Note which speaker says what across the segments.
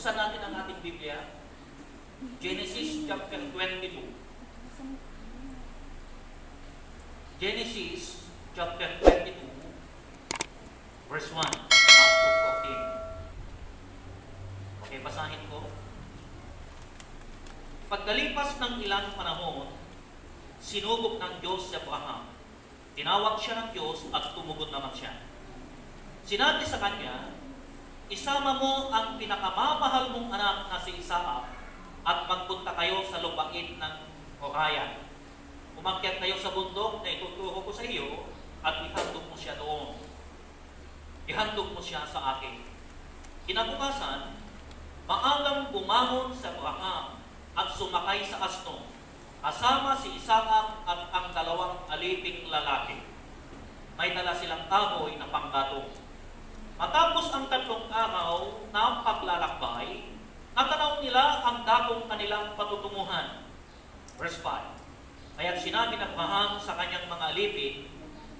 Speaker 1: Buksan natin ang ating Biblia. Genesis chapter 22. Genesis chapter 22, verse 1 up to 14. Okay, basahin ko. Pagkalipas ng ilang panahon, sinubok ng Diyos si Abraham. Tinawag siya ng Diyos at tumugon naman siya. Sinabi sa kanya, isama mo ang pinakamamahal mong anak na si Isaac at magpunta kayo sa lupain ng Moriah. Umakyat kayo sa bundok na ituturo ko sa iyo at ihandog mo siya doon. Ihandog mo siya sa akin. Kinabukasan, maagang bumangon si Abraham at sumakay sa asno, kasama si Isaac at ang dalawang aliping lalaki. May dala silang kahoy na panggatong. Matapos ang 3 araw na paglalakbay, natanaw nila ang dakong kanilang patutunguhan. Verse 5. Kaya't sinabi ng Abraham sa kanyang mga alipin,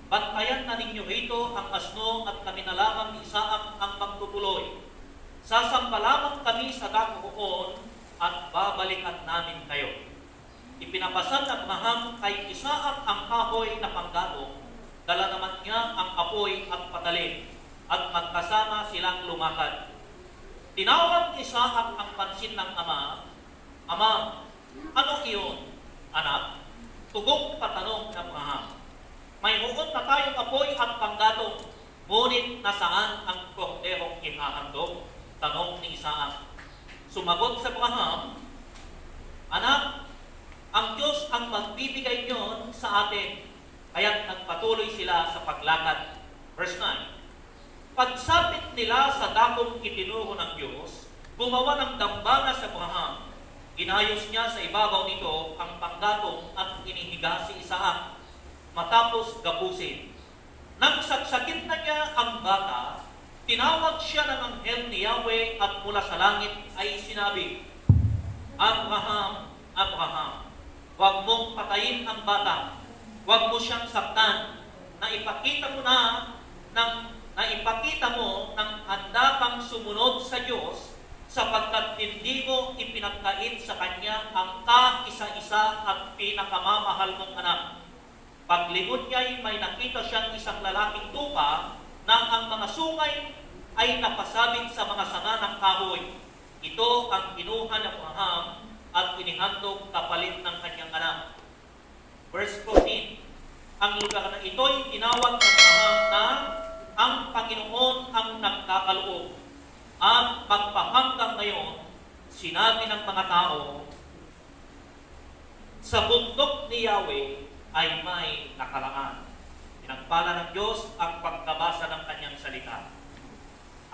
Speaker 1: bantayan na ninyo rito ang asno at kami na lamang ni Isaac ang magtutuloy. Sasamba lamang kami sa dako roon at babalikan namin kayo. Ipinapasan ng Abraham kay Isaac ang kahoy na panggatong, dala naman niya ang apoy at patali, at magkasama silang lumakad. Tinawag ni Isaac ang pansin ng ama, Ama, ano iyon, anak? Tugong patanong ng Abraham. Mayroon na tayong apoy at panggatong, ngunit nasaan ang korderong ihahandog? Tanong ni Isaac. Sumagot sa Abraham, anak, ang Diyos ang magbibigay niyon sa atin, kaya't nagpatuloy sila sa paglakad. Verse 9. Pagsapit nila sa dakong itinuro ng Diyos, gumawa ng dambana sa Abraham. Inayos niya sa ibabaw nito ang panggatong at inihiga si Isaac. Matapos gapusin, nang saksakit na niya ang bata, tinawag siya ng anghel ni Yahweh at mula sa langit ay sinabi, Abraham, Abraham, huwag mong patayin ang bata, huwag mo siyang saktan, naipakita mo ng handa kang sumunod sa Diyos, sapagkat hindi mo ipinagkait sa Kanya ang kaisa-isa at pinakamamahal mong anak. Paglingon niya'y may nakita siyang isang lalaking tupa na ang mga sungay ay napasabit sa mga sanga ng kahoy. Ito ang kinuha ng Abraham at inihandog kapalit ng kanyang anak. Verse 14. Ang lugar na ito'y tinawag ng Abraham na ang Panginoon ang nagkakaloob. At magpahanggang ngayon, sinabi ng mga tao, sa bundok ni Yahweh ay may nakaraan. Pinagpala ng Diyos ang pagkabasa ng kanyang salita.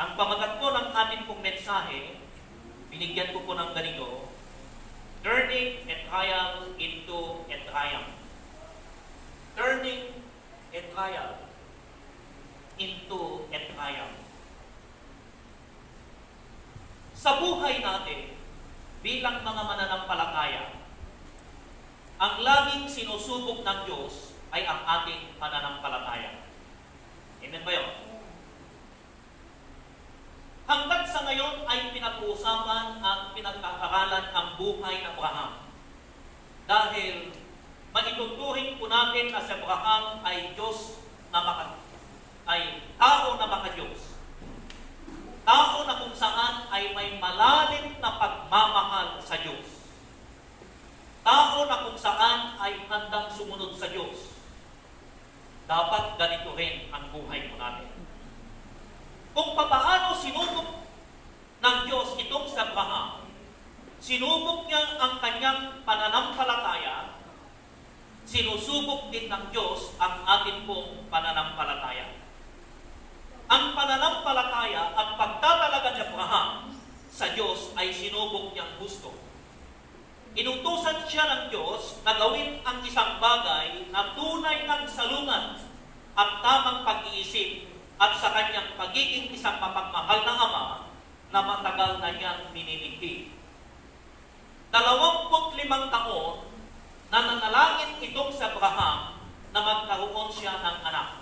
Speaker 1: Ang pamagat po ng amin pong mensahe, binigyan ko po ng ganito, turning a trial into a triumph. Turning a trial into a triumph. Sa buhay natin, bilang mga mananampalataya, ang laging sinusubok ng Diyos ay ang ating pananampalataya. Amen ba yun? Hanggat sa ngayon ay pinag-uusapan at pinagkakaralan ang buhay ng Abraham. Dahil maituturing po natin na si Abraham ay tao na maka-Diyos. Tao na kung saan ay may malalim na pagmamahal sa Diyos. Tao na kung saan ay handang sumunod sa Diyos. Dapat ganito rin ang buhay mo natin. Kung paano sinubok ng Diyos itong si Abraham, sinubok niya ang kanyang pananampalataya, sinusubok din ng Diyos ang atin pong pananampalataya. Ang pananampalataya at pagtatalaga ni Abraham sa Diyos ay sinubok niyang gusto. Inutusan siya ng Diyos na gawin ang isang bagay na tunay ng salungan at tamang pag-iisip at sa kanyang pagiging isang mapagmahal na ama na matagal na niyang minimithi. 25 taon na nanalangin itong si Abraham na magkaroon siya ng anak.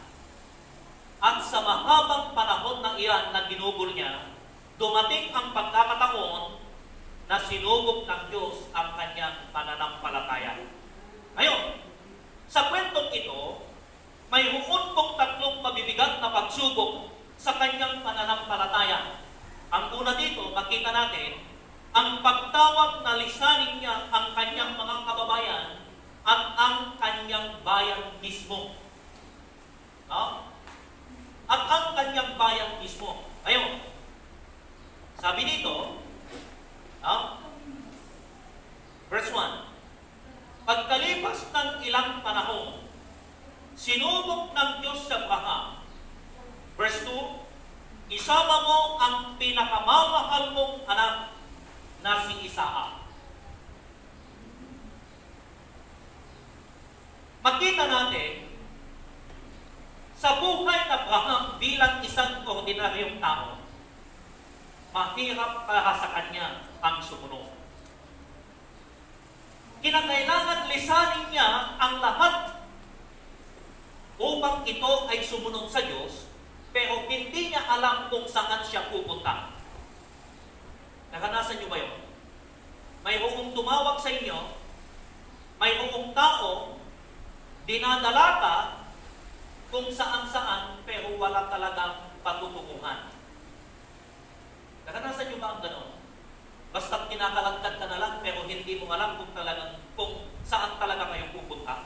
Speaker 1: At sa mahabang panahon na iyan na ginugol niya, dumating ang pagkakataon na sinubok ng Diyos ang kanyang pananampalataya. Ngayon, sa kwentong ito, may huuntong tatlong mabibigat na pagsubok sa kanyang pananampalataya. Ang una dito, makita natin, ang pagtawag na lisanin niya ang kanyang mga kababayan at ang kanyang bayan mismo. No? At ang kanyang bayan mismo. Ayun. Sabi dito, no? Verse 1, pagkalipas ng ilang panahon, sinubok ng Diyos sa Abraham. Verse 2, isama mo ang pinakamamahal mong anak na si Isaac. Makita natin, sa buhay ng Abraham bilang isang ordinaryong tao, mahirap para sa kanya ang sumunod. Kinakailangan lisanin niya ang lahat upang ito ay sumunod sa Diyos, pero hindi niya alam kung saan siya pupunta. Nakanasan niyo ba yun? Mayroong tumawag sa inyo, mayroong tao, dinadala ka kung saan-saan, pero wala talagang patutukuhan. Nakanasan niyo ba ang gano'n? Basta't kinakalagkat ka na lang, pero hindi mo alam kung saan talaga kayo pupunta.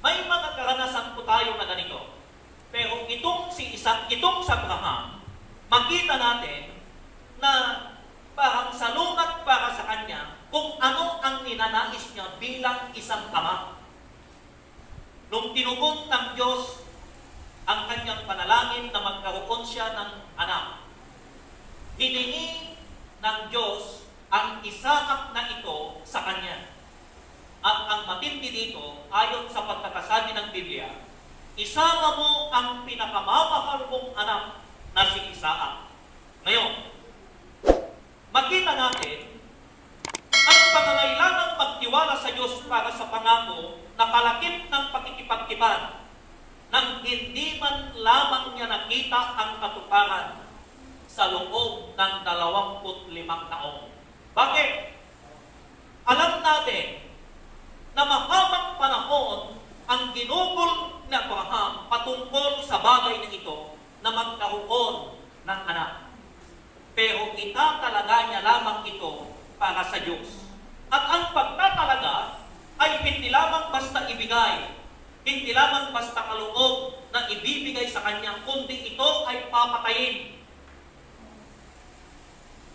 Speaker 1: May mga karanasan po tayo na ganito. Pero itong sa Abraham, makita natin na parang salungat para sa kanya kung ano ang ninanais niya bilang isang ama. Nung tinugon ng Diyos ang kanyang panalangin na magkaroon siya ng anak, hiningi ng Diyos ang Isaac na ito sa kanya. At ang matindi dito, ayon sa pagkakasabi ng Biblia, isama mo ang pinakamamahal mong anak na si Isaac. Ngayon, makita natin ang pangangailangang magtiwala sa Diyos para sa pangako na kalakip ng pakikipagtipan nang hindi man lamang niya nakita ang katuparan sa loob ng 25 taon. Bakit? Alam natin na mahabang panahon ang ginugol ni Abraham patungkol sa bagay na ito na magkaroon ng anak. Pero itatalaga niya lamang ito para sa Diyos. At ang pagtatalaga ay hindi lamang basta ibigay, hindi lamang basta kaloob na ibibigay sa kanya, kundi ito ay papatayin.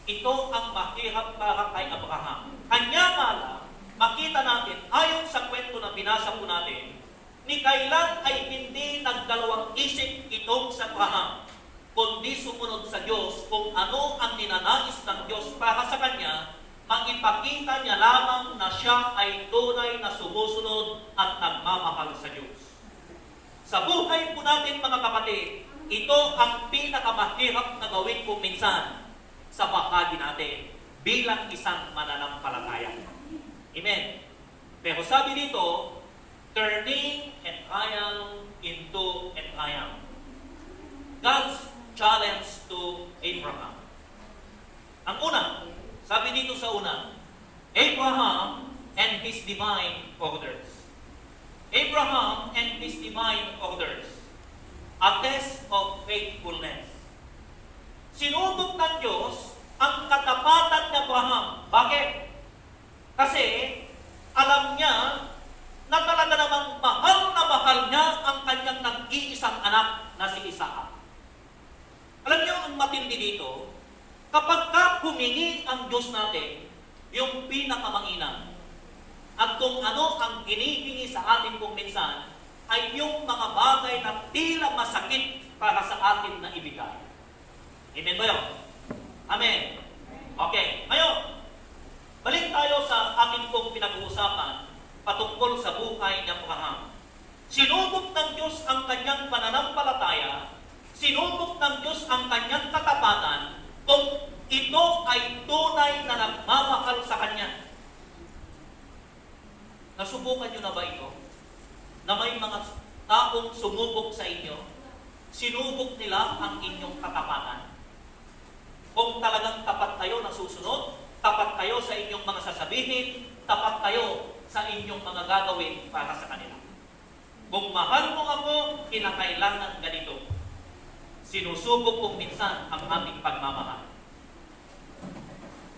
Speaker 1: Ito ang mahirap para kay Abraham. Kanya nga lang, makita natin, ayon sa kwento na binasa po natin, ni kailan ay hindi nagdalawang isip itong sa Abraham, kundi sumunod sa Diyos kung ano ang ninanais ng Diyos para sa kanya, makipakita niya lamang na siya ay tunay na sumusunod at nagmamahal sa Diyos. Sa buhay po natin mga kapatid, ito ang pinakamahirap na gawin po minsan sa bahagi natin bilang isang mananampalataya. Amen. Pero sabi dito, turning a trial into a triumph. God's challenge to Abraham. Ang una, sabi dito sa una, Abraham and his divine orders. Abraham and his divine orders. A test of faithfulness. Sinubok ng Diyos ang katapatan ni Abraham. Bakit? Kasi alam niya na talaga namang mahal niya ang kanyang nag-iisang anak na si Isaac. Alam niyo ang matindi dito, kapag humingi ang Diyos natin yung pinakamanginang at kung ano ang hinihingi sa atin kung minsan ay yung mga bagay na tila masakit para sa atin na ibigay. Amen ba yun? Amen. Okay. Ngayon, balik tayo sa ating pong pinag-uusapan patungkol sa buhay ni Abraham. Sinubok ng Diyos ang kanyang pananampalataya, sinubok ng Diyos ang kanyang katapatan kung ito ay tunay na nagmamahal sa kanya. Nasubukan nyo na ba ito? Na may mga taong sumubok sa inyo, sinubok nila ang inyong katapatan. masusunod, tapat kayo sa inyong mga sasabihin, tapat kayo sa inyong mga gagawin para sa kanila. Kung mahal mo ako, kinakailangan ganito. Sinusubok kong minsan ang ating pagmamahal.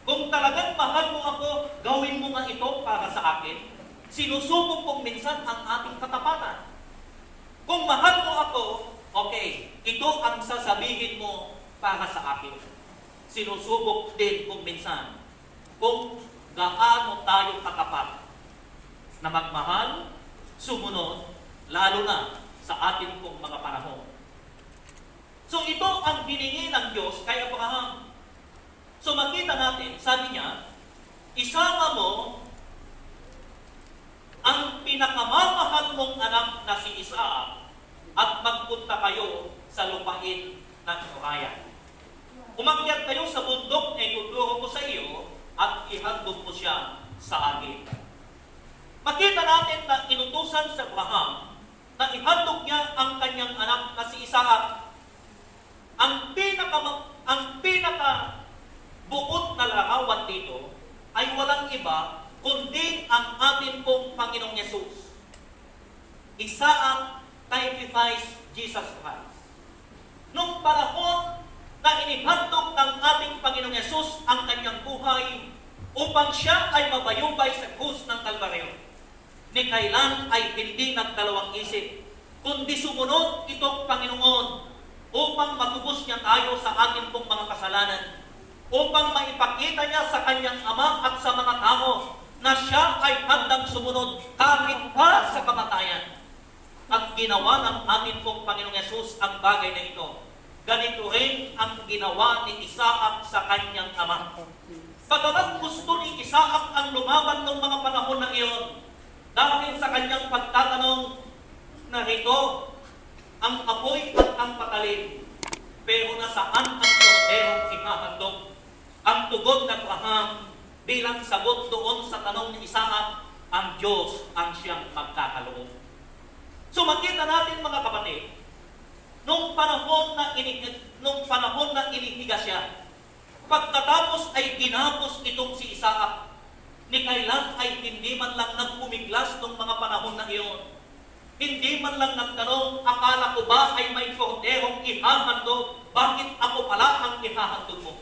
Speaker 1: Kung talagang mahal mo ako, gawin mo nga ito para sa akin. Sinusubok kong minsan ang ating katapatan. Kung mahal mo ako, okay, ito ang sasabihin mo para sa akin. Sinusubok din kung minsan kung gaano tayo katapat na magmahal, sumunod, lalo na sa atin pong mga panahon. So ito ang hiningi ng Diyos kay Abraham. So makita natin, sabi niya, isama mo ang pinakamamahal mong anak na si Isaac at magpunta kayo sa lupain ng Moriah. Umakyat kayo sa bundok na ituturo ko sa iyo at ihandog mo siya sa akin. Makita natin na inutusan sa Abraham na ihandog niya ang kanyang anak na si Isaac. Ang pinaka buod na larawan dito ay walang iba kundi ang atin pong Panginoong Yesus. Isaac typifies Jesus Christ. Nung panahon na inihandog ng ating Panginoong Yesus ang kanyang buhay upang siya ay mabayubay sa krus ng Kalbaryo, ni kailan ay hindi nagdalawang isip, kundi sumunod itong Panginoon upang matubos niya tayo sa ating pong mga kasalanan, upang maipakita niya sa kanyang Ama at sa mga tao na siya ay handang sumunod kahit pa sa kamatayan. At ginawa ng ating pong Panginoong Yesus ang bagay na ito. Ganito rin ang ginawa ni Isaac sa kanyang ama. Bagamat gusto ni Isaac ang lumaban ng mga panahon na iyon, dahil sa kanyang pagtatanong, narito ang apoy at ang patalim, pero nasaan ang korderong ihahandog? Ang tugon ng Abraham bilang sagot doon sa tanong ni Isaac, ang Diyos ang siyang magkakaloob. So makita natin mga kapatid, nung panahon na inihiga siya, pagkatapos ay ginapos itong si Isaac, ni kailan ay hindi man lang nagpumiglas nung mga panahon na iyon. Hindi man lang nagtanong, akala ko ba ay may korderong ihahandog, bakit ako pala ang ihahandog mo?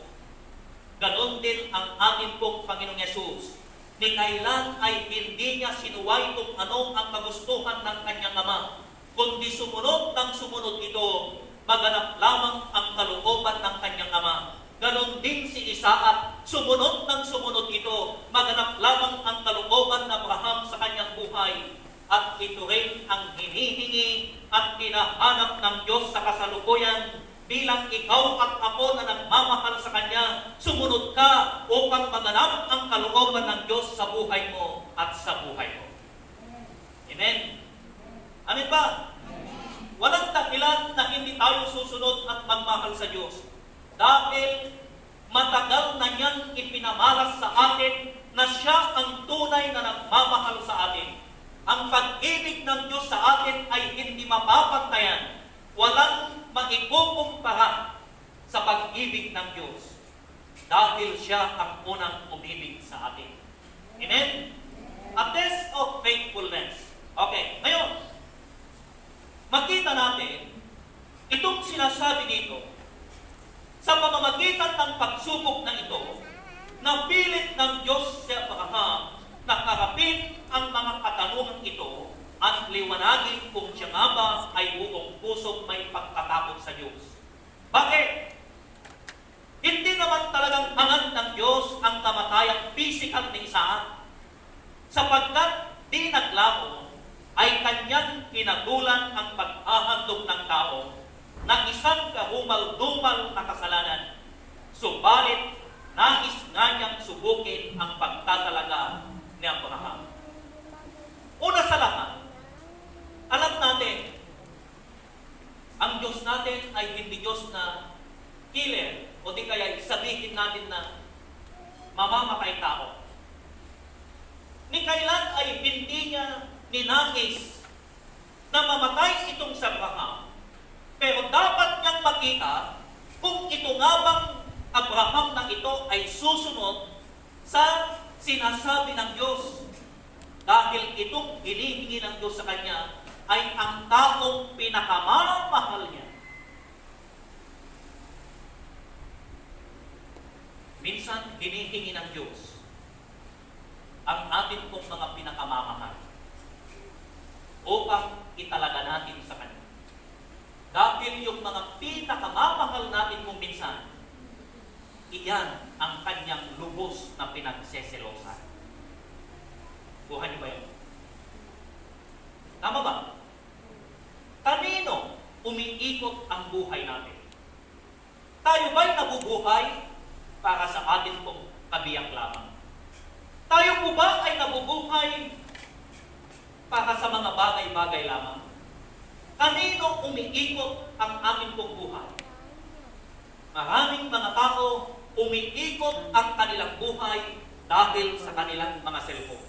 Speaker 1: Ganon din ang ating pong Panginoong Yesus. Ni kailan ay hindi niya sinuway kung ano ang kagustuhan ng kanyang Ama, kundi sumunod ng sumunod ito, maganap lamang ang kalooban ng kanyang Ama. Ganon din si Isaac, sumunod ng sumunod ito, maganap lamang ang kalooban ng Abraham sa kanyang buhay. At ito rin ang hinihingi at hinahanap ng Diyos sa kasalukuyan, bilang ikaw at ako na nagmamahal sa Kanya, sumunod ka upang maganap ang kalooban ng Diyos sa buhay mo at sa buhay mo. Amen? Amen ba? Walang dahilan na hindi tayo susunod at magmahal sa Diyos. Dahil matagal na niyang ipinamalas sa atin na siya ang tunay na nagmamahal sa atin. Ang pag-ibig ng Diyos sa atin ay hindi mapapantayan. Walang maikukumpara sa pag-ibig ng Diyos. Dahil siya ang unang umibig sa atin. Amen? A test of faithfulness. Okay, ngayon, makita natin, itong sinasabi dito, sa pamamagitan ng pagsubok na ito, napilit ng Diyos si Abraham na harapin ang mga katanungan ito at liwanagin kung siya nga ba ay buong pusong may pagkatakot sa Diyos. Bakit? Hindi naman talagang hangad ng Diyos ang kamatayang pisikal ni Isaac, sapagkat di naglaho ay kanyang kinagulan ang paghahandog ng tao na isang kahumal-dumal na kasalanan. Subalit, nais nga niyang subukin ang pagtatalaga ni Abraham. Una sa lahat, alam natin, ang Diyos natin ay hindi Diyos na killer, o di kaya sabihin natin na mamamatay tao. Ni kailan ay hindi niya ninais na mamatay itong si Abraham, pero dapat niyang makita kung ito nga bang Abraham Abraham na ito ay susunod sa sinasabi ng Diyos. Dahil itong hinihingi ng Diyos sa kanya ay ang taong pinakamamahal niya. Minsan, hinihingi ng Diyos ang ating pong mga pinakamamahal upang italaga natin sa Kanya. Dahil yung mga pinakamamahal natin kung minsan, iyan ang Kanyang lubos na pinagseselosan. Buhay niyo ba yun? Tama ba? Kanino umiikot ang buhay natin? Tayo ba'y nabubuhay para sa atin pong kabiyak lamang? Tayo po ba ay nabubuhay para sa mga bagay-bagay lamang? Kanino umiikot ang aming pong buhay? Maraming mga tao umiikot ang kanilang buhay dahil sa kanilang mga cellphone.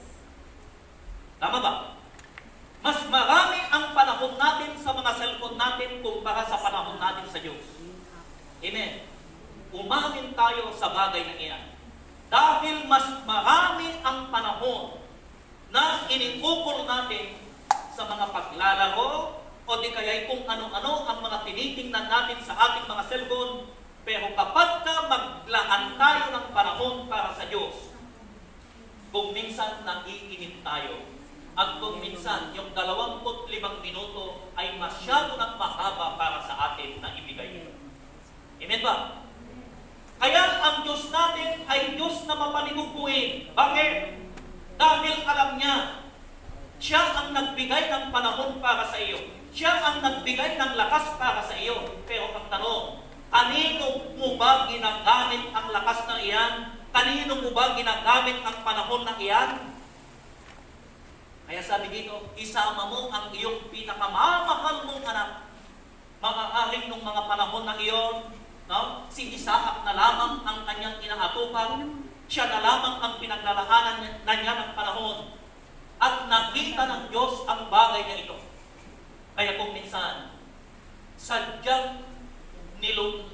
Speaker 1: Tama ba? Mas marami ang panahon natin sa mga cellphone natin kumpara sa panahon natin sa Diyos. Amen. Umamin tayo sa bagay na iyan. Dahil mas marami ang panahon na inikukul natin sa mga paglalaro o di kaya kung ano-ano ang mga tinitingnan natin sa ating mga cellphone. Pero kapag ka maglaan tayo ng panahon para sa Diyos, kung minsan naiinip tayo, at kung minsan yung 25 minuto ay masyado ng mahaba para sa atin na ibigay. Amen ba? Kaya ang Diyos natin ay Diyos na mapaligupuin. Bakit? Dahil alam niya, siya ang nagbigay ng panahon para sa iyo. Siya ang nagbigay ng lakas para sa iyo. Pero ang tanong, kanino mo ba ginagamit ang lakas na iyan? Kanino mo ba ginagamit ang panahon na iyan? Kaya sabi dito, isama mo ang iyong pinakamamahal mong anak. Maaaring nung mga panahon na iyon, no? Si Isaac na lamang ang kanyang inaatupan. Siya na lamang ang pinaglalahanan na niya ng panahon. At nakita ng Diyos ang bagay na ito. Kaya kung minsan, sadyang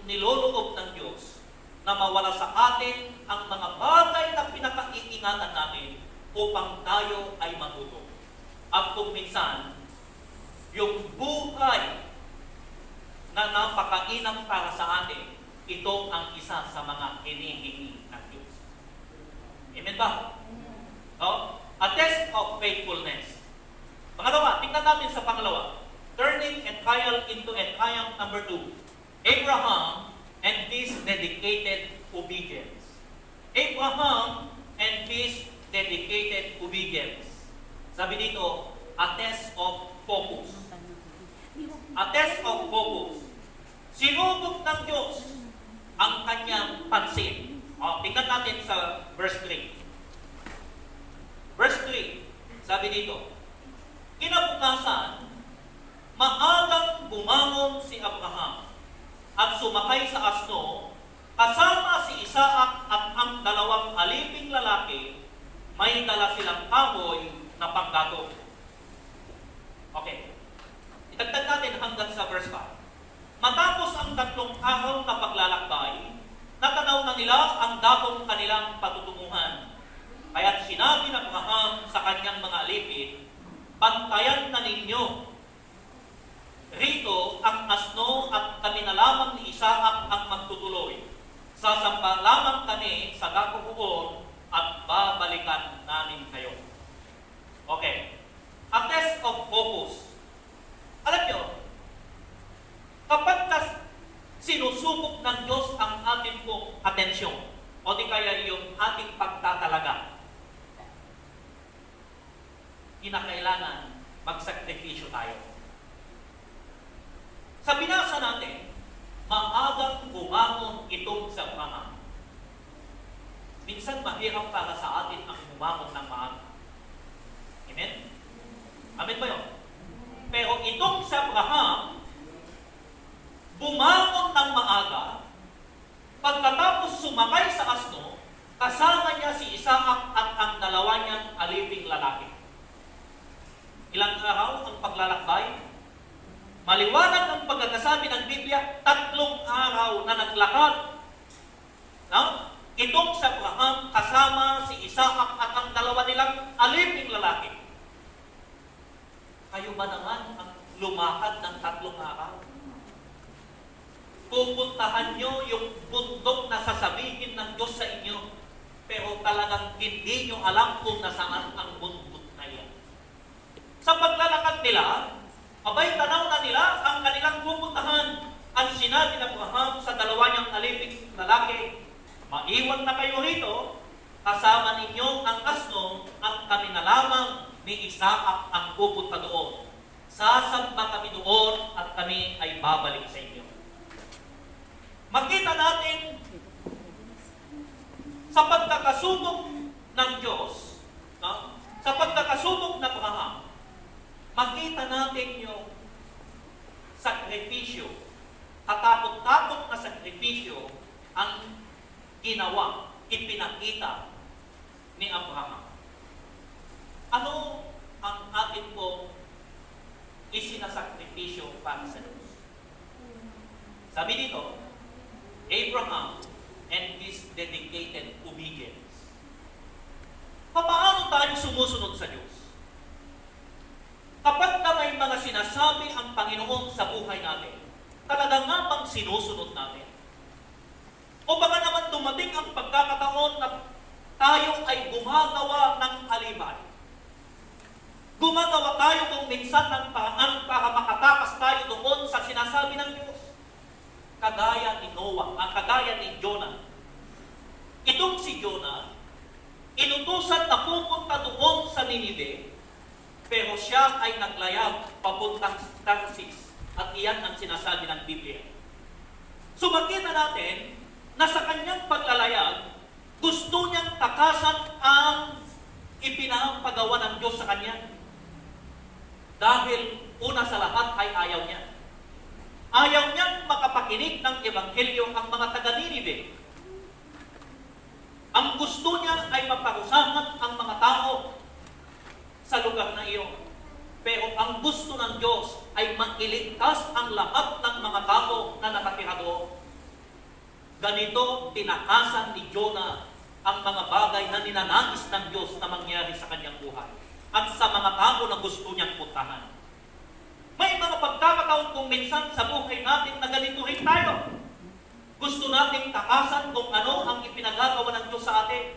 Speaker 1: niloloob ng Diyos na mawala sa atin ang mga bagay na pinakaiingatan natin upang tayo ay matuto. At kung minsan, yung buhay na napakainam para sa atin, ito ang isa sa mga hinihingi ng Diyos. Amen ba? No? A test of faithfulness. Pangalawa, tingnan natin sa pangalawa. Turning a trial into a triumph, number 2. Abraham and his dedicated obedience. Abraham and his dedicated obedience. Sabi dito, a test of focus. A test of focus. Sinubok ng Diyos ang kanyang pansin. Tingnan natin sa verse 3. Verse 3, sabi dito, kinabukasan, maagang bumangon si Abraham at sumakay sa asno, kasama si Isaac at ang dalawang aliping lalaki, may dala silang kahoy na panggato. Okay. Itagtag natin hanggang sa verse 5. Matapos ang 3 araw na paglalakbay, natanaw na nila ang dakong kanilang patutunguhan. Kaya't sinabi ng Abraham sa kanyang mga alipin, bantayan na ninyo rito ang asno at kami na lamang ni Isaac ang magtutuloy. Sasampa lamang kami sa dakuhuon at babalikan namin kayo. Okay. A test of focus. Alam nyo, kapag sinusubok ng Diyos ang ating pong atensyon, o di kaya yung ating pagtatalaga, kinakailangan magsakripisyo tayo. Sa binasa natin, maagang bumangon itong sa Abraham. Minsan mahirap para sa atin ang bumangon ng maaga. Amen? Amen ba yun? Pero itong sa Abraham, bumangon ng maaga, pagkatapos sumakay sa asno, kasama niya si Isaac at ang dalawa niyang aliping lalaki. Ilang araw ang paglalakbay? Maliwanag ang pagkakasabi ng Biblia, 3 araw na naglakad. si Abraham kasama si Isaac at ang dalawa nilang aliping lalaki. Kayo ba naman ang lumakad ng 3 araw? Pupuntahan nyo yung bundok na sasabihin ng Diyos sa inyo, pero talagang hindi nyo alam kung nasaan ang bundok na yan. Sa paglalakad nila, abay tanaw na nila ang kanilang pupuntahan. Ang sinabi ng Abraham sa dalawa niyang aliping lalaki, maiwan na kayo rito, kasama ninyo ang asno at kami na lamang ni Isaac ang pupunta doon. Sasamba kami doon at kami ay babalik sa inyo. Makita natin sa pagkakasubok ng Diyos, no? Sa pagkakasubok ng Abraham, makita natin yung sakripisyo, katakot-takot na sakripisyo ang ginawa, ipinakita ni Abraham. Ano ang atin pong isinasakripisyo para sa Diyos? Sabi dito, Abraham and his dedicated obedience. Paano tayo sumusunod sa Diyos? Kapag na may mga sinasabi ang Panginoon sa buhay natin, talaga nga bang sinusunod natin? O baka naman dumating ang pagkakataon na tayo ay gumagawa ng alibay. Gumagawa tayo kung minsan ng paraan para makatakas tayo doon sa sinasabi ng Diyos. Kagaya ni Noah, kagaya ni Jonah. Itong si Jonah, inutusan na pupunta doon sa Ninive, pero siya ay naglayag papuntang Tarsis. At iyan ang sinasabi ng Biblia. So makita natin na sa kanyang paglalayag, gusto niyang takasan ang ipinapagawa ng Diyos sa kanya. Dahil una sa lahat ay ayaw niya. Ayaw niyang makapakinig ng Ebanghelyo ang mga taga-Ninive. Ang gusto niya ay maparusahan ang mga tao sa lugar na iyon. Pero ang gusto ng Diyos ay mailigtas ang lahat ng mga tao na nakatira doon. Ganito tinakasan ni Jonah ang mga bagay na ninanais ng Diyos na mangyari sa kanyang buhay at sa mga tao na gusto niyang puntahan. May mga pagkakataon kung minsan sa buhay natin na ganito rin tayo. Gusto nating takasan kung ano ang ipinagagawa ng Diyos sa atin,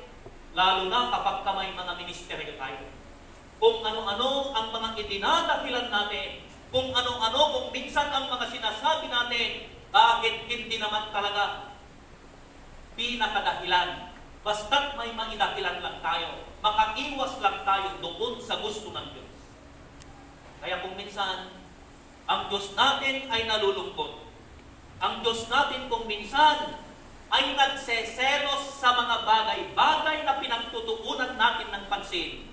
Speaker 1: lalo na kapag may mga ministeryo tayo. Kung ano-ano ang mga idinadahilan natin, kung ano-ano kung minsan ang mga sinasabi natin, bakit hindi naman talaga pinakadahilan. Basta't may maidahilan lang tayo, makaiwas lang tayo doon sa gusto ng Diyos. Kaya kung minsan, ang Diyos natin ay nalulungkot. Ang Diyos natin kung minsan ay nagseselos sa mga bagay-bagay na pinagtutuunan natin ng pansin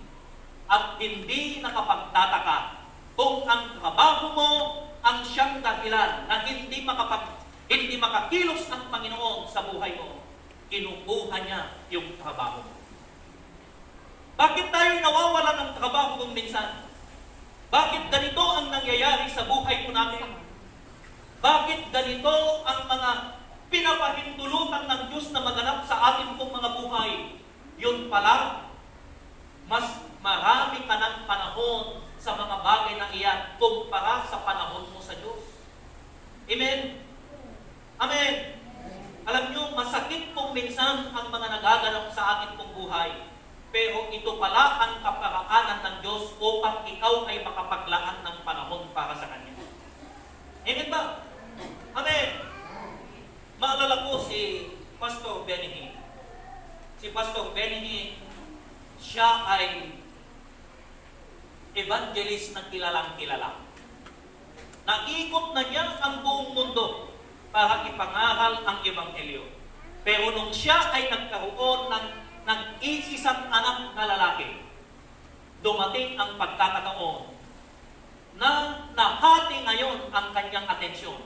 Speaker 1: at hindi nakapagtataka kung ang trabaho mo ang siyang dahilan na hindi makakilos ang Panginoon sa buhay mo. Kinukuha niya yung trabaho mo. Bakit tayo nawawala ng trabaho kung minsan? Bakit ganito ang nangyayari sa buhay po natin? Bakit ganito ang mga pinapahintulutan ng Diyos na maganap sa atin pong mga buhay? Yun pala, mas marami ka ng panahon sa mga bagay na iyan kumpara sa panahon mo sa Diyos. Amen? Amen? Alam nyo, masakit pong minsan ang mga nagaganap sa atin pong buhay. Pero ito pala ang kaparaanan ng Diyos upang ikaw ay makapaglaan ng panahon para sa Kanya. Amen ba? Amen. Maalala ko si Pastor Benny. Si Pastor Benny, siya ay evangelist na kilalang kilala. Naikot na niya ang buong mundo para ipangaral ang Ebanghelyo. Pero nung siya ay nagkaroon ng iisang anak na lalaki, dumating ang pagkakataon na nahati ngayon ang kanyang atensyon.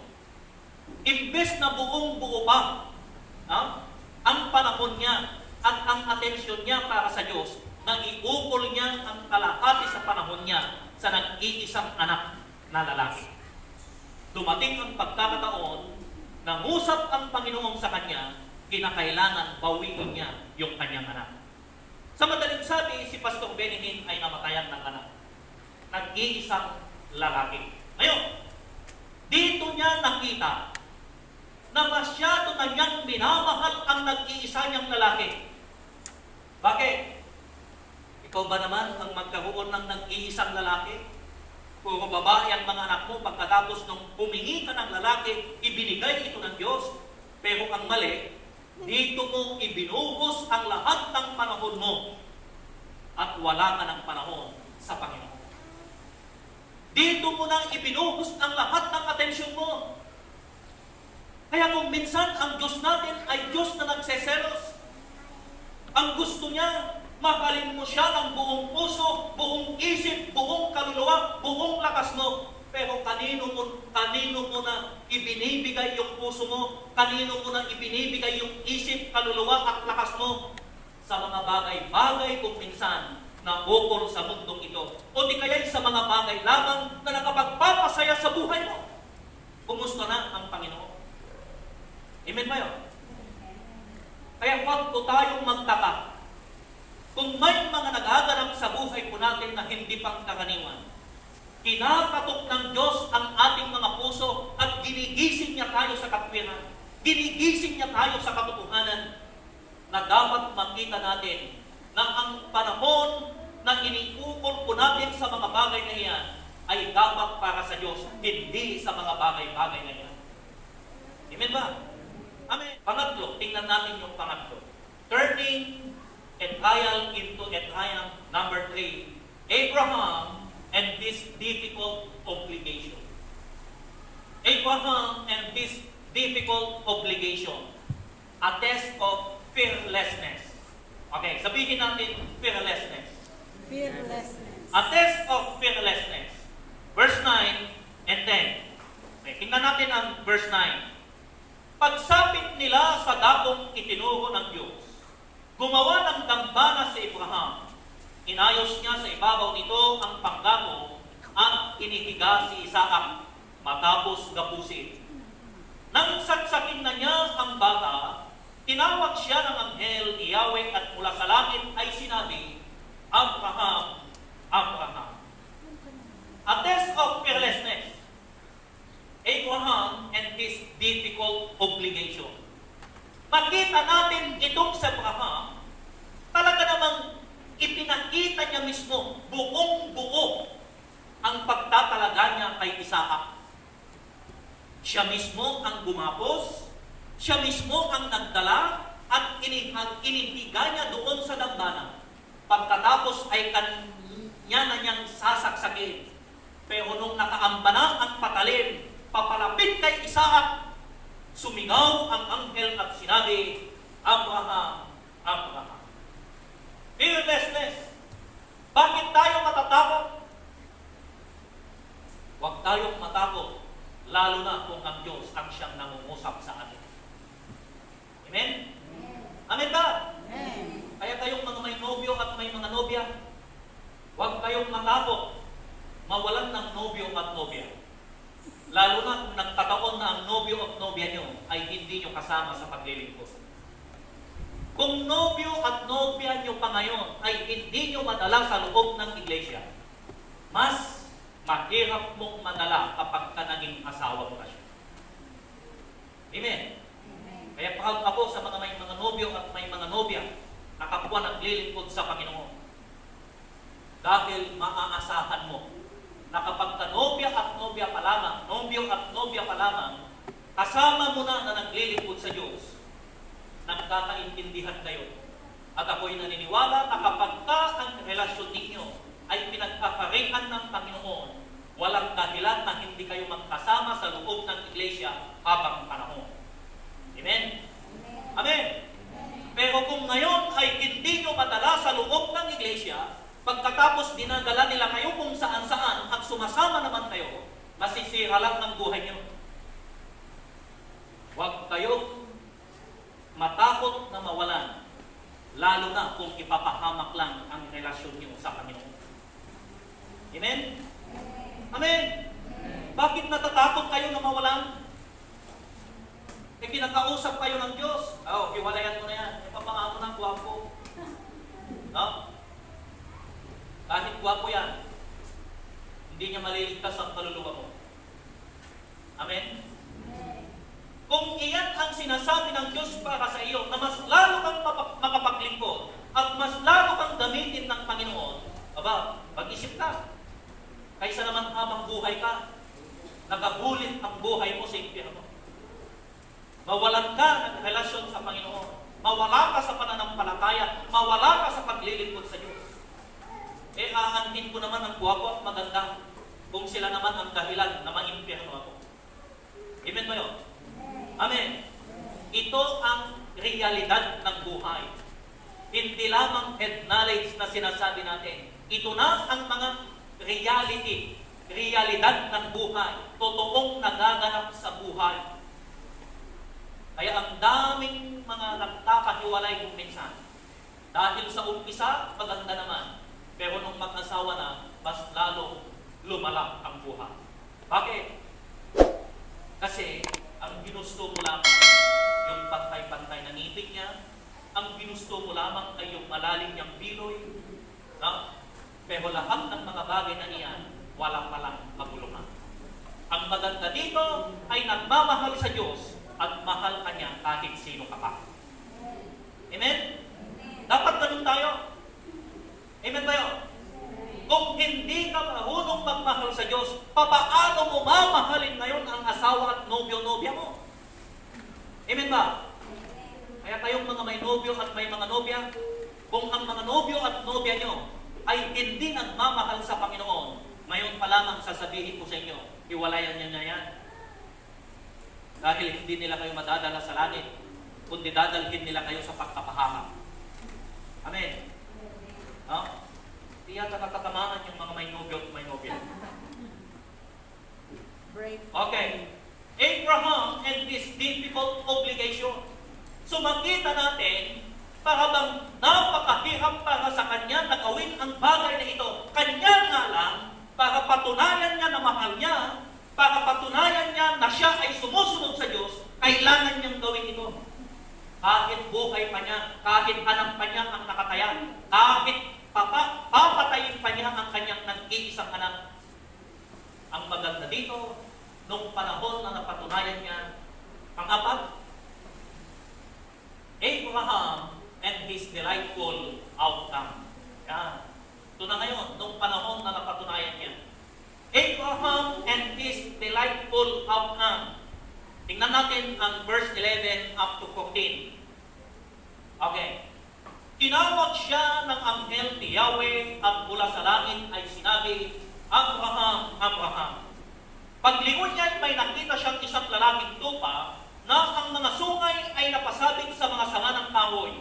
Speaker 1: Imbes na buong-buo pa ang panahon niya at ang atensyon niya para sa Diyos, naiukol niya ang kalahati sa panahon niya sa nag-iisang anak na lalaki. Dumating ang pagkakataon, nangusap ang Panginoon sa kanya kinakailangan bawiin niya yung kanyang anak. Sa madaling sabi, si Pastor Benigin ay namatayan ng anak. Nag-iisang lalaki. Ngayon, dito niya nakita na masyado na niyang minamahal ang nag-iisa niyang lalaki. Bakit? Ikaw ba naman ang magkaroon ng nag-iisang lalaki? Puro babae ang mga anak mo, pagkatapos nung humingi ka ng lalaki, ibinigay ito ng Diyos. Pero ang mali, dito mo ibinuhos ang lahat ng panahon mo at wala ka ng panahon sa Panginoon. Dito mo nang ibinuhos ang lahat ng atensyon mo. Kaya kung minsan ang Diyos natin ay Diyos na nagseselos, ang gusto niya, mahalin mo siya ng buong puso, buong isip, buong kaluluwa, buong lakas mo. Pero kanino mo na ibinibigay yung puso mo? Kanino mo na ibinibigay yung isip, kaluluwa at lakas mo? Sa mga bagay-bagay kung minsan na ukol sa mundong ito. O di kaya sa mga bagay lamang na nakapagpapasaya sa buhay mo. Kumusta na ang Panginoon? Amen ba yun? Kaya huwag po tayong magtaka. Kung may mga nagaganap sa buhay po natin na hindi pang karaniwan, kinakatok ng Diyos ang ating mga puso at ginigising niya tayo sa katwiran. Ginigising niya tayo sa katotohanan na dapat makita natin na ang panahon na iniukol po natin sa mga bagay na iyan ay dapat para sa Diyos, hindi sa mga bagay-bagay na iyan. Amen ba? Amen. Pangatlo, tingnan natin yung pangatlo. Turning a trial into a triumph. Number 3, Abraham and this difficult obligation. Abraham and this difficult obligation. A test of fearlessness. Okay, sabihin natin fearlessness.
Speaker 2: Fearlessness.
Speaker 1: A test of fearlessness. Verse 9 and 10. Okay, tingnan natin ang verse 9. Pagsapit nila sa dakong itinuro ng Diyos, gumawa ng dambana si Abraham. Inayos niya sa ibabaw nito ang panggamo at inihiga si Isaac matapos gapusin. Nang saksakin na niya ang bata, tinawag siya ng anghel ni Yahweh at mula sa langit ay sinabi, Abraham, Abraham. A test of fearlessness. Abraham and his difficult obligation. Makita natin itong sa Abraham, talaga namang ipinakita niya mismo, buong-buo ang pagtatalaga niya kay Isaac. Siya mismo ang gumapos, siya mismo ang nagdala at inihiga niya doon sa dambana. Pagkatapos ay kanya na niyang sasaksakin. Pero nung nakaamba na ang patalim, papalapit kay Isaac, sumingaw ang anghel at sinabi, Abraham, Abraham. Fearlessness. Bakit tayo matatakot? Huwag tayong matakot, lalo na kung ang Diyos ang siyang nangungusap sa atin. Amen? Amen ba?
Speaker 2: Amen.
Speaker 1: Kaya kayong mga may nobyo at may mga nobya, huwag kayong matakot mawalan ng nobyo at nobya. Lalo na kung nagkataon na ang nobyo at nobya nyo ay hindi nyo kasama sa paglilingkod. Kung nobyo at nobya nyo pa ngayon ay hindi nyo madala sa loob ng iglesia, mas mahirap mong madala kapag ka naging asawa mo na siya. Amen? Kaya proud ako sa mga may mga nobyo at may mga nobya na kapwa naglilingkod sa Panginoon. Dahil maaasahan mo na kapag nobya at nobya pa lamang, nobyo at nobya pa lamang, kasama mo na naglilingkod sa Diyos, nagkakaintindihan kayo. At ako'y naniniwala na kapag ang relasyon ninyo ay pinagpaparihan ng Panginoon, walang dahilan na hindi kayo magkasama sa loob ng iglesia habang panahon. Amen? Amen? Pero kung ngayon ay hindi nyo madala sa loob ng iglesia, pagkatapos dinadala nila kayo kung saan-saan at sumasama naman kayo, masisira lang ang buhay nyo. Huwag kayong matakot na mawalan, lalo na kung ipapahamak lang ang relasyon nyo sa Panginoon. Amen? Amen? Bakit natatakot kayo na mawalan? Kinakausap kayo ng Diyos. Oh, if you sinasabi ng Diyos para sa iyo na mas lalo kang makapaglingkod at mas lalo kang gamitin ng Panginoon, aba, mag-isip ka. Kaysa naman habang buhay ka, nagabulit ang buhay mo sa impyerno. Mawalan ka ng relasyon sa Panginoon. Mawala ka sa pananampalataya. Mawala ka sa paglilingkod sa Diyos. Aantin ko naman ang guwapo at maganda kung sila naman ang dahilan na ma-impyerno ako. Amen ba yun? Amen. Ito ang realidad ng buhay. Hindi lamang head knowledge na sinasabi natin. Ito na ang mga realidad ng buhay. Totoong nagaganap sa buhay. Kaya ang daming mga nagkakahiwalay kung minsan. Dahil sa umpisa, maganda naman. Pero nung mag-asawa na, mas lalo lumala ang buhay. Bakit? Kasi ang ginusto mo lamang yung pantay-pantay na ngipin niya, ang ginusto mo lamang ay yung malalim niyang biloy. No? Pero lahat ng mga bagay na iyan, wala palang magulungan. Ang maganda dito ay nagmamahal sa Diyos at mahal ka niya kahit sino ka pa. Amen? Dapat ganun tayo. Amen ba yun? Kung hindi ka marunong magmahal sa Diyos, papaano mo mamahalin ngayon ang asawa at nobyo-nobya mo? Amen ba? Kaya kayong mga may nobyo at may mga nobya, kung ang mga nobyo at nobya nyo ay hindi nagmamahal sa Panginoon, ngayon pa lamang sasabihin ko sa inyo, hiwalayan niya na yan. Dahil hindi nila kayo madadala sa langit, kundi dadalhin nila kayo sa pagkapahamak. Amen? No? Di yata natatamaan yung mga may nobyo at may nobya. Okay. Abraham and this difficult obligation. So makita natin, para bang napakahirap para sa kanya na gawin ang bagay na ito. Kanya nga lang, para patunayan niya na mahal niya, para patunayan niya na siya ay sumusunod sa Diyos, kailangan niyang gawin ito. Kahit buhay pa niya, kahit anak pa niya ang nakataya, kahit papatayin pa niya ang kanyang nag-iisang anak. Ang maganda dito, nung panahon na napatunayan niya, pang-apat, Abraham and his delightful outcome. Yan. Ito na ngayon, nung panahon na napatunayan niya. Abraham and his delightful outcome. Tingnan natin ang verse 11 up to 14. Okay. Tinawag siya ng anghel ni Yahweh at mula sa langit ay sinabi, Abraham, Abraham. Paglingon niya may nakita siyang isang lalaking tupa na ang mga sungay ay napasabit sa mga sanga ng kahoy.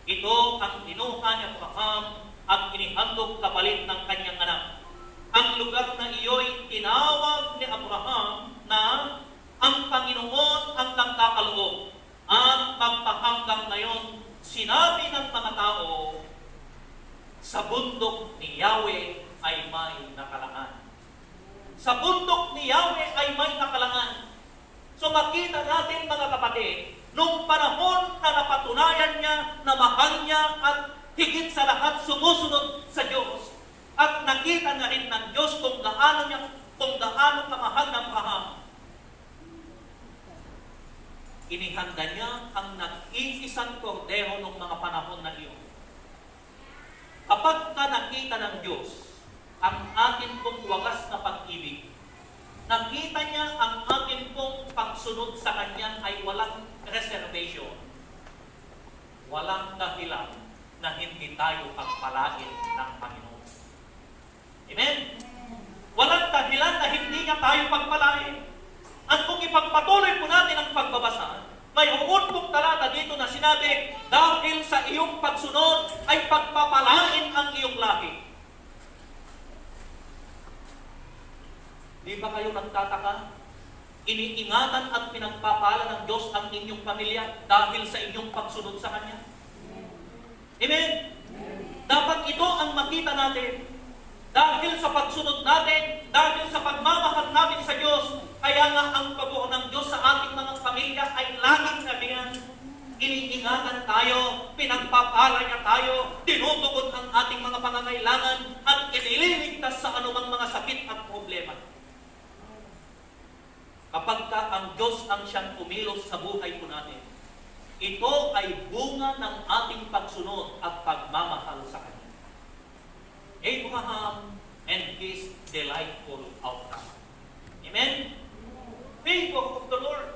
Speaker 1: Ito ang kinuha ni Abraham at inihandog kapalit ng kanyang anak. Ang lugar na iyo'y tinawag ni Abraham na ang Panginoon ang nagkakaloob. Ang pagpahanggang ngayon, sinabi ng mga tao, sa bundok ni Yahweh ay may nakalaan. Sa bundok ni Yahweh ay may nakalaan. So makita natin mga kapatid, nung panahon na napatunayan niya na mahal niya at higit sa lahat sumusunod sa Diyos, at nakita na rin ng Diyos kung gaano kamahal ng Abraham, inihanda niya ang nag-iisang kordero ng mga panahon na iyon. Kapag nakita ng Diyos ang atin pong wagas na pag-ibig, nakita niya ang atin pong pagsunod sa Kanya ay walang reservation, walang dahilan na hindi tayo pagpalain ng Panginoon. Amen? Walang dahilan na hindi niya tayo pagpalain. At kung ipagpatuloy po natin ang pagbabasa, may pong talata dito na sinabi, dahil sa iyong pagsunod ay pagpapalain ang iyong lahi. Di ba kayo nagtataka? Iniingatan at pinagpapala ng Diyos ang inyong pamilya dahil sa inyong pagsunod sa Kanya. Amen? Dapat ito ang makita natin. Dahil sa pagsunod natin, dahil sa pagmamahal natin sa Diyos, kaya nga ang pagbuo ng Diyos sa ating mga pamilya ay laging sabihan, iniingatan tayo, pinagpapala niya tayo, tinutugon ang ating mga pangangailangan, at iniligtas sa anumang mga sakit at problema. Kapag ang Diyos ang siyang kumilos sa buhay po natin, bunga ng ating pagsunod at pagmamahal sa Kanya. Abraham and his delightful outcome. Amen? Favor of the Lord.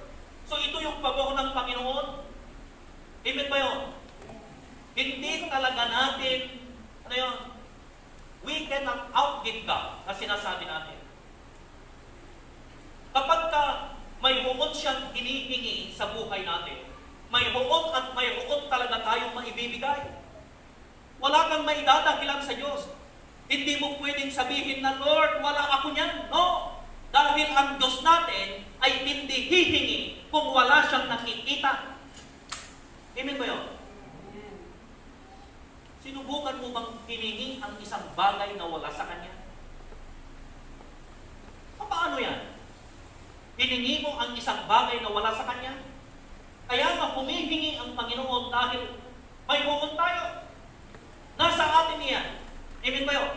Speaker 1: So ito yung pabor ng Panginoon. Amen ba yun? Hindi talaga natin, ano yun? We cannot outgive God na sinasabi natin. Kapag may huot siyang hinihingi sa buhay natin, may huot at may huot talaga tayong maibibigay. Wala kang maidadahilan sa Diyos. Hindi mo pwedeng sabihin na, Lord, wala ako niyan. No. Dahil ang Diyos natin ay hindi hihingi kung wala siyang nakikita. Amen ba yun? Sinubukan mo bang hiningi ang isang bagay na wala sa Kanya? Paano yan? Hiningi mo ang isang bagay na wala sa Kanya? Kaya nga humihingi ang Panginoon dahil may huwag tayo. Nasa atin yan. Amen ba yun?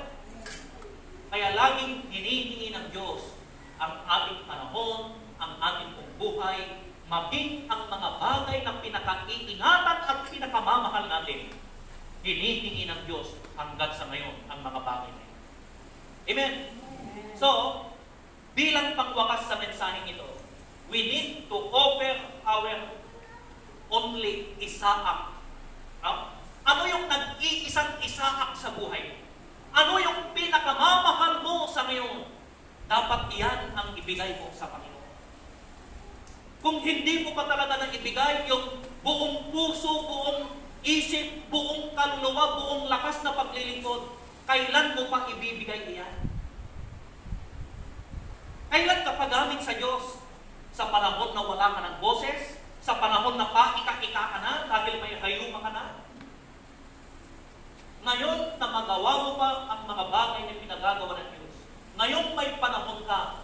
Speaker 1: Kaya laging hinihingi ng Diyos ang ating panahon, ang ating buhay, maging ang mga bagay na pinaka-iingatan at pinakamamahal natin. Hinihingi ng Diyos hanggang sa ngayon ang mga bagay na ito. Amen? So, bilang pangwakas sa mensaheng ito, we need to offer our only Isaac. Ano yung nag-iisang Isaac sa buhay? Ano yung pinakamamahal mo sa ngayon? Dapat iyan ang ibigay mo sa Panginoon. Kung hindi mo pa talaga nang ibigay yung buong puso, buong isip, buong kaluluwa, buong lakas na paglilingkod, kailan mo pa ibibigay iyan? Kailan ka pagamit sa Diyos? Sa panahon na wala ka ng boses? Sa panahon na paika-ika ka na dahil may hayuma ka na? Ngayon na magawa mo pa ang mga bagay na pinagagawa ng Diyos, ngayong may panahon ka,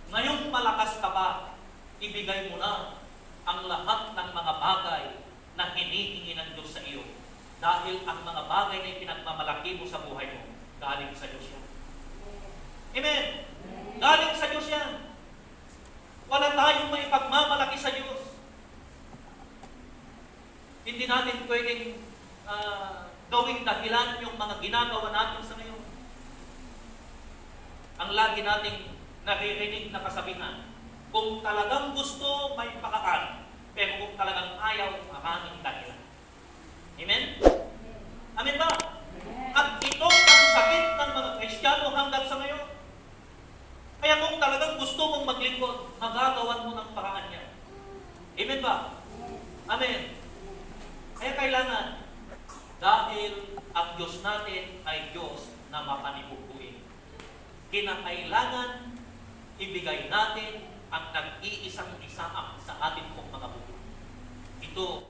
Speaker 1: ngayong malakas ka ba, ibigay mo na ang lahat ng mga bagay na hinihingi ng Diyos sa iyo. Dahil ang mga bagay na pinagmamalaki mo sa buhay mo, galing sa Diyos yan. Amen? Galing sa Diyos yan. Wala tayong may pagmamalaki sa Diyos. Hindi natin pwedeng gawing dahilan yung mga ginagawa natin sa ngayon. Ang lagi nating naririnig na kasabihan, kung talagang gusto, may pakaan. Pero kung talagang ayaw, maraming dahilan. Amen? Amen ba? At ito ang sakit ng mga Kristiyano hanggang sa ngayon. Kaya kung talagang gusto mong maglingkod, magagawan mo ng paraan niya. Amen ba? Amen. Kaya kailangan, dahil ang Diyos natin ay Diyos na mapanibubuin, kinakailangan ibigay natin ang nag-iisang Isaac sa ating mga buhay. Ito